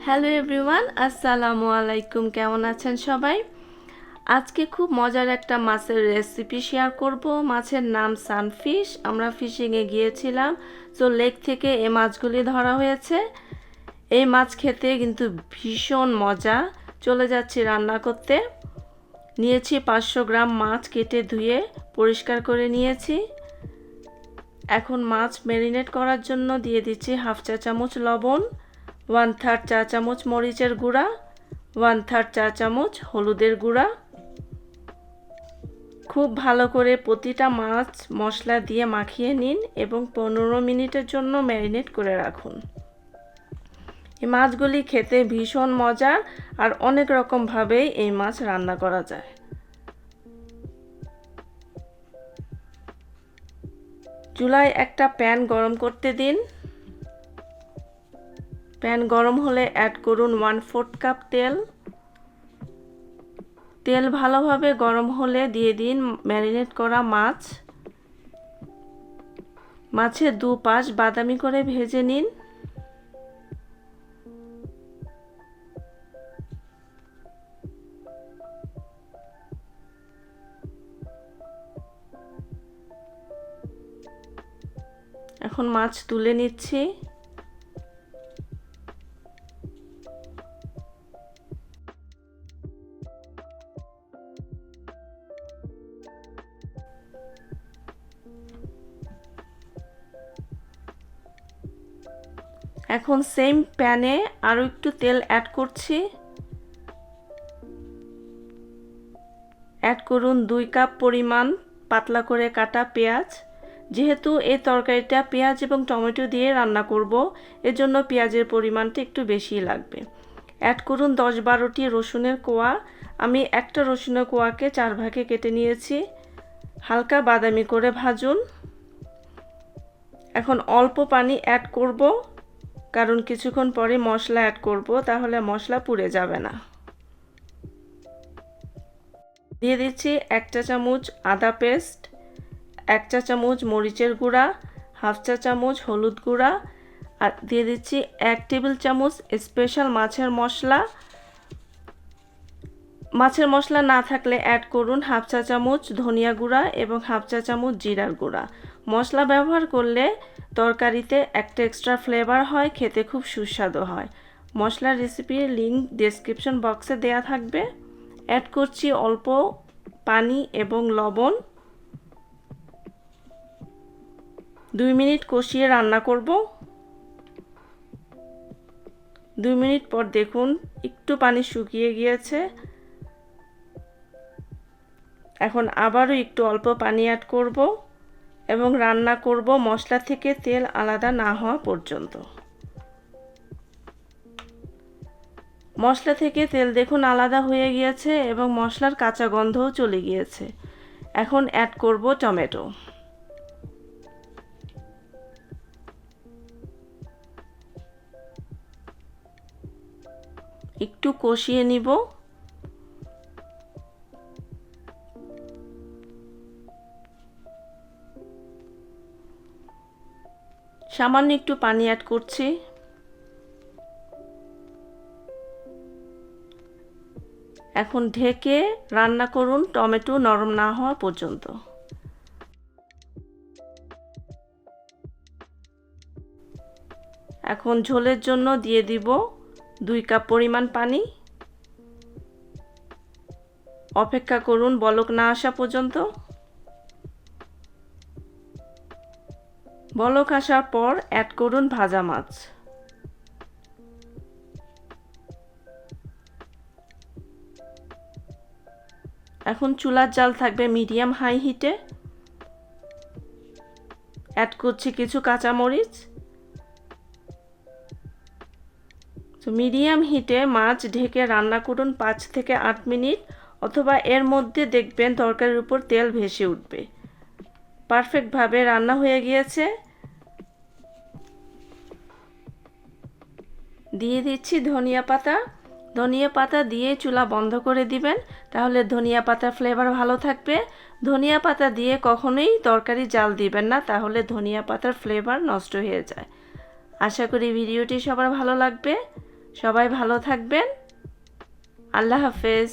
Hello everyone, আসসালামু আলাইকুম। কেমন আছেন সবাই? আজকে খুব মজার একটা মাছের রেসিপি শেয়ার করব। মাছের নাম সানফিশ। আমরা ফিশিংয়ে গিয়েছিলাম, তো লেক থেকে এই মাছগুলি ধরা হয়েছে। এই মাছ খেতে কিন্তু ভীষণ মজা। চলে যাচ্ছি রান্না করতে। নিয়েছি 500 গ্রাম মাছ, কেটে ধুয়ে পরিষ্কার করে নিয়েছি। এখন মাছ ম্যারিনেট করার জন্য দিয়ে দিচ্ছি হাফ চা চামচ লবণ, 1/3 চা চামচ মরিচের গুঁড়া, 1/3 চা চামচ হলুদের গুঁড়া। খুব ভালো করে প্রতিটা মাছ মশলা দিয়ে মাখিয়ে নিন এবং 15 মিনিটের জন্য ম্যারিনেট করে রাখুন। এই মাছগুলি খেতে ভীষণ মজার, আর অনেক রকমভাবেই এই মাছ রান্না করা যায়। চুলায় একটা প্যান গরম করতে দিন। প্যান গরম হলে অ্যাড করুন 1/4 কাপ তেল। তেল ভালোভাবে গরম হলে দিয়ে দিন ম্যারিনেট করা মাছ। মাছের দুপাশ বাদামি করে ভেজে নিন। এখন মাছ তুলে নিচ্ছি। এখন সেম প্যানে আরও একটু তেল অ্যাড করছি। অ্যাড করুন 2 কাপ পরিমাণ পাতলা করে কাটা পেঁয়াজ। যেহেতু এই তরকারিটা পেঁয়াজ এবং টমেটো দিয়ে রান্না করব, এজন্য পেঁয়াজের পরিমাণটা একটু বেশি লাগবে। অ্যাড করুন 10-12টি রসুনের কোয়া। আমি একটা রসুনের কোয়াকে 4 ভাগে কেটে নিয়েছি। হালকা বাদামি করে ভাজুন। এখন অল্প পানি অ্যাড করব, কারণ কিছুক্ষণ পরে মশলা অ্যাড করব, তাহলে মশলা পুড়ে যাবে না। দিয়ে দিচ্ছি 1 চা চামচ আদা পেস্ট, 1 চা চামচ মরিচের গুঁড়া, হাফ চা চামচ হলুদ গুঁড়া, আর দিয়ে দিচ্ছি 1 টেবিল চামচ স্পেশাল মাছের মশলা। মাছের মশলা না থাকলে অ্যাড করুন হাফ চা চামচ ধনিয়া গুঁড়া এবং হাফ চা চামচ জিরার গুঁড়া। মশলা ব্যবহার করলে তরকারিতে একটা এক্সট্রা ফ্লেভার হয়, খেতে খুব সুস্বাদু হয়। মশলার রেসিপির লিঙ্ক ডেসক্রিপশন বক্সে দেয়া থাকবে। অ্যাড করছি অল্প পানি এবং লবণ। 2 মিনিট কষিয়ে রান্না করব। 2 মিনিট পর দেখুন একটু পানি শুকিয়ে গিয়েছে। এখন আবারও একটু অল্প পানি অ্যাড করব এবং রান্না করব মশলা থেকে তেল আলাদা না হওয়া পর্যন্ত। মশলা থেকে তেল দেখুন আলাদা হয়ে গিয়েছে এবং মশলার কাঁচা গন্ধও চলে গিয়েছে। এখন অ্যাড করব টমেটো। একটু কষিয়ে নিব। সামান্য একটু পানি অ্যাড করছি। এখন ঢেকে রান্না করুন টমেটো নরম না হওয়া পর্যন্ত। এখন ঝোলের জন্য দিয়ে দিব 2 কাপ পরিমাণ পানি। অপেক্ষা করুন বলক না আসা পর্যন্ত। বলক আসার পর অ্যাড করুন ভাজা মাছ। এখন চুলার জাল থাকবে মিডিয়াম হাই হিটে। অ্যাড করছি কিছু কাঁচামরিচ। তো মিডিয়াম হিটে মাছ ঢেকে রান্না করুন 5 থেকে 8 মিনিট, অথবা এর মধ্যে দেখবেন তরকারির উপর তেল ভেসে উঠবে। পারফেক্টভাবে রান্না হয়ে গিয়েছে। দিয়ে দিচ্ছি ধনিয়া পাতা। ধনিয়া পাতা দিয়ে চুলা বন্ধ করে দিবেন, তাহলে ধনিয়া পাতার ফ্লেভার ভালো থাকবে। ধনিয়া পাতা দিয়ে কখনোই তরকারি জাল দিবেন না, তাহলে ধনিয়া পাতার ফ্লেভার নষ্ট হয়ে যায়। আশা করি ভিডিওটি সবার ভালো লাগবে। সবাই ভালো থাকবেন। আল্লাহ হাফেজ।